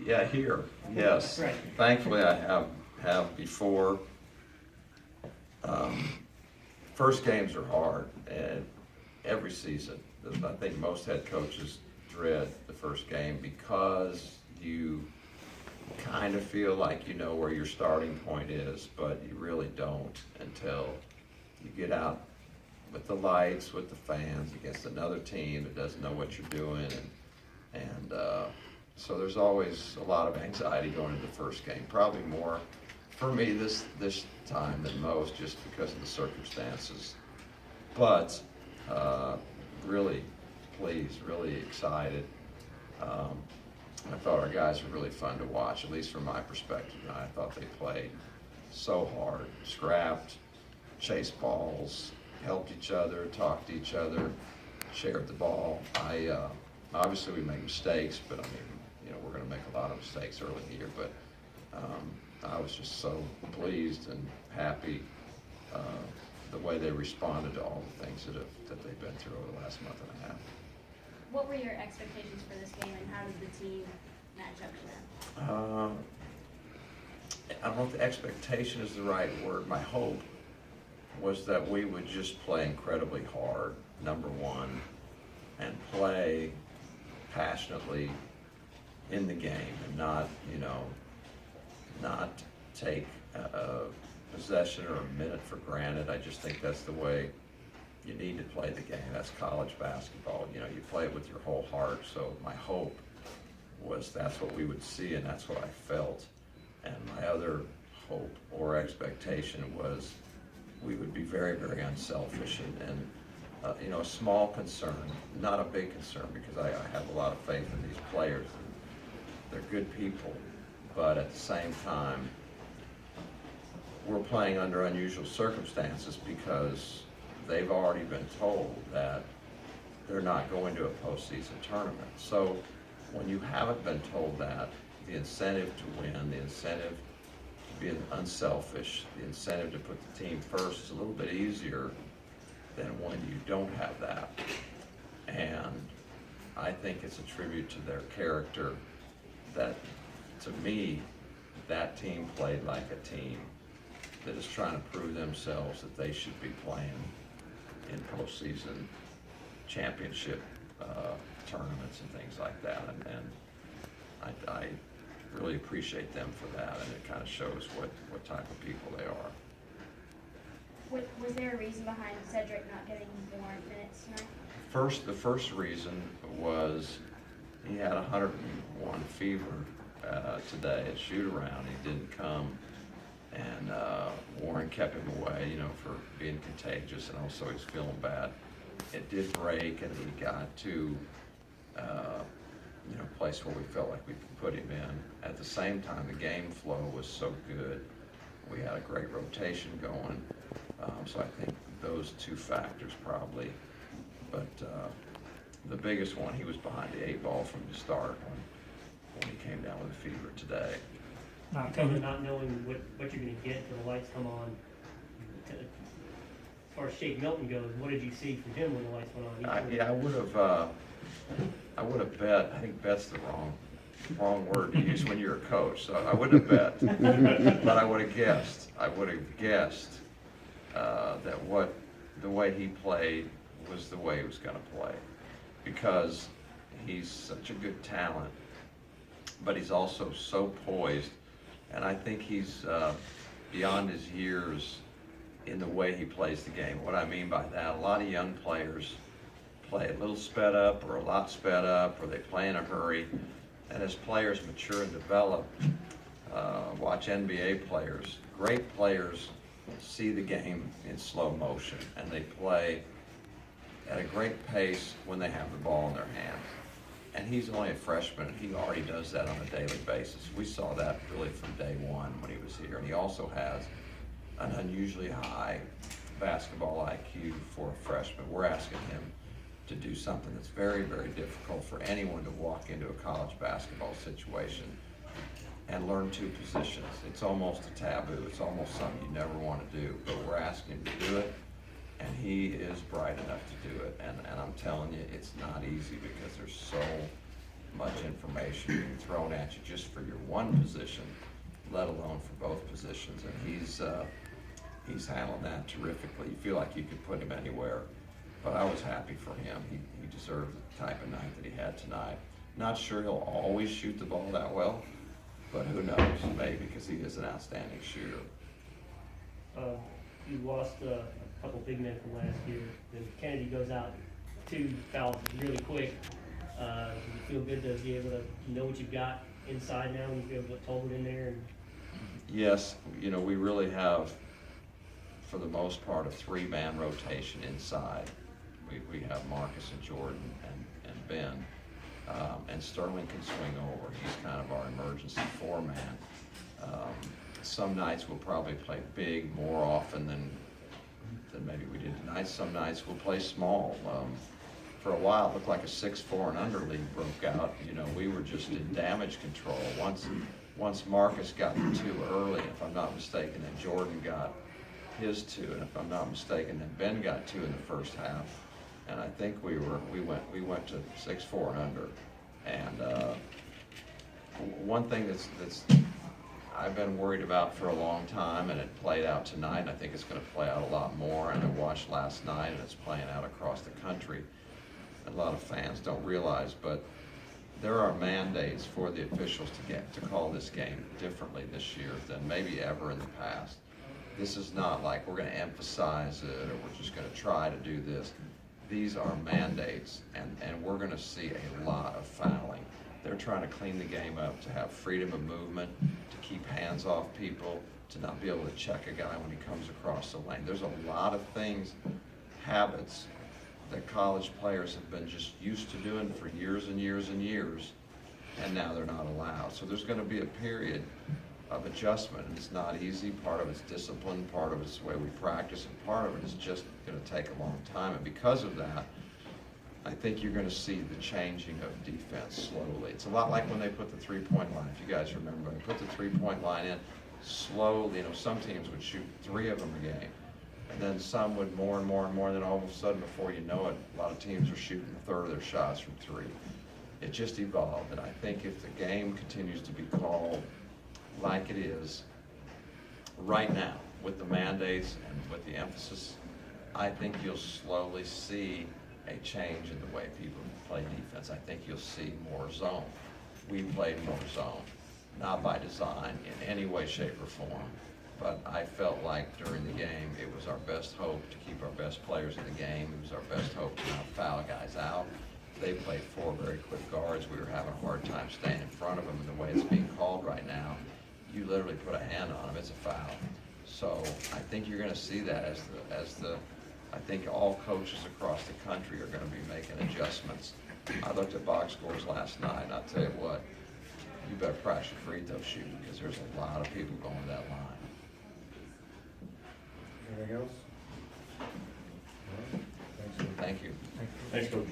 Yeah, here, yes. Right. Thankfully, I have before. First games are hard, and every season. I think most head coaches dread the first game because you kind of feel like you know where your starting point is, but you really don't until you get out with the lights, with the fans, against another team that doesn't know what you're doing, and so there's always a lot of anxiety going into the first game. Probably more for me this time than most, just because of the circumstances. But really pleased, really excited. I thought our guys were really fun to watch, at least from my perspective. I thought they played so hard, scrapped, chased balls, helped each other, talked to each other, shared the ball. Obviously we make mistakes, but I mean, we're going to make a lot of mistakes early in the year. But I was just so pleased and happy the way they responded to all the things that they've been through over the last month and a half. What were your expectations for this game, and how did the team match up to them? I don't know if the expectation is the right word. My hope was that we would just play incredibly hard, number one, and play passionately in the game and not take a possession or a minute for granted. I just think that's the way you need to play the game. That's college basketball. You play it with your whole heart. So my hope was that's what we would see, and that's what I felt. And my other hope or expectation was we would be very, very unselfish and a small concern, not a big concern, because I have a lot of faith in these players. They're good people, but at the same time, we're playing under unusual circumstances because they've already been told that they're not going to a postseason tournament. So when you haven't been told that, the incentive to win, the incentive to be unselfish, the incentive to put the team first is a little bit easier than when you don't have that. And I think it's a tribute to their character that, to me, that team played like a team that is trying to prove themselves that they should be playing in postseason championship tournaments and things like that. And I really appreciate them for that, and it kind of shows what type of people they are. Was there a reason behind Cedric not getting more minutes tonight? The first reason was he had 101 fever today at shoot-around. He didn't come, and Warren kept him away, for being contagious, and also he's feeling bad. It did break, and he got to a place where we felt like we could put him in. At the same time, the game flow was so good. We had a great rotation going. So I think those two factors probably. But the biggest one, he was behind the 8 ball from the start when he came down with a fever today. Not knowing what you're going to get until the lights come on. As far as Shake Milton goes, what did you see from him when the lights went on? I would have bet. I think bet's the wrong word to use when you're a coach. So I wouldn't have bet, but I would have guessed. That the way he played was the way he was going to play, because he's such a good talent, but he's also so poised, and I think he's beyond his years in the way he plays the game. What I mean by that, a lot of young players play a little sped up or a lot sped up, or they play in a hurry, and as players mature and develop, watch NBA players, great players see the game in slow motion, and they play at a great pace when they have the ball in their hands. And he's only a freshman, and he already does that on a daily basis. We saw that really from day one when he was here. And he also has an unusually high basketball IQ for a freshman. We're asking him to do something that's very, very difficult for anyone to walk into a college basketball situation and learn 2 positions. It's almost a taboo. It's almost something you never want to do, but we're asking him to do it, and he is bright enough to do it. And I'm telling you, it's not easy, because there's so much information being thrown at you just for your one position, let alone for both positions. And he's handled that terrifically. You feel like you could put him anywhere, but I was happy for him. He deserved the type of night that he had tonight. Not sure he'll always shoot the ball that well, but who knows, maybe, because he is an outstanding shooter. You lost a couple big men from last year. Then Kennedy goes out 2 fouls really quick. You feel good to be able to know what you've got inside now and you be able to put Tolbert in there? Yes, you know, we really have, for the most part, a 3-man rotation inside. We have Marcus and Jordan and Ben. And Sterling can swing over. He's kind of our emergency 4-man. Some nights we'll probably play big more often than maybe we did tonight. Some nights we'll play small. For a while it looked like a 6-4 and under league broke out. You know, we were just in damage control. Once Marcus got the 2 early, if I'm not mistaken, then Jordan got his 2, and if I'm not mistaken, then Ben got 2 in the first half. And I think we went to 6-4 and under. And one thing that's I've been worried about for a long time, and it played out tonight, and I think it's going to play out a lot more, and I watched last night, and it's playing out across the country. A lot of fans don't realize, but there are mandates for the officials to call this game differently this year than maybe ever in the past. This is not like we're going to emphasize it or we're just going to try to do this. These are mandates, and we're going to see a lot of fouling. They're trying to clean the game up, to have freedom of movement, to keep hands off people, to not be able to check a guy when he comes across the lane. There's a lot of things, habits, that college players have been just used to doing for years and years and years, and now they're not allowed. So there's going to be a period of adjustment, and it's not easy. Part of it's discipline, part of it's the way we practice, and part of it is just going to take a long time. And because of that, I think you're going to see the changing of defense slowly. It's a lot like when they put the 3-point line. If you guys remember, they put the 3-point line in slowly. You know, some teams would shoot 3 of them a game, and then some would more and more and more. And then all of a sudden, before you know it, a lot of teams are shooting a third of their shots from 3. It just evolved, and I think if the game continues to be called like it is right now, with the mandates and with the emphasis, I think you'll slowly see a change in the way people play defense. I think you'll see more zone. We played more zone, not by design in any way, shape, or form, but I felt like during the game it was our best hope to keep our best players in the game. It was our best hope to not foul guys out. They played 4 very quick guards. We were having a hard time staying in front of them, and the way it's being called right now, you literally put a hand on them, it's a foul. So I think you're going to see that I think all coaches across the country are going to be making adjustments. I looked at box scores last night, and I'll tell you what, you better practice your free throw shooting, because there's a lot of people going to that line. Anything else? All right. Thanks. Thank you. Thanks, Coach.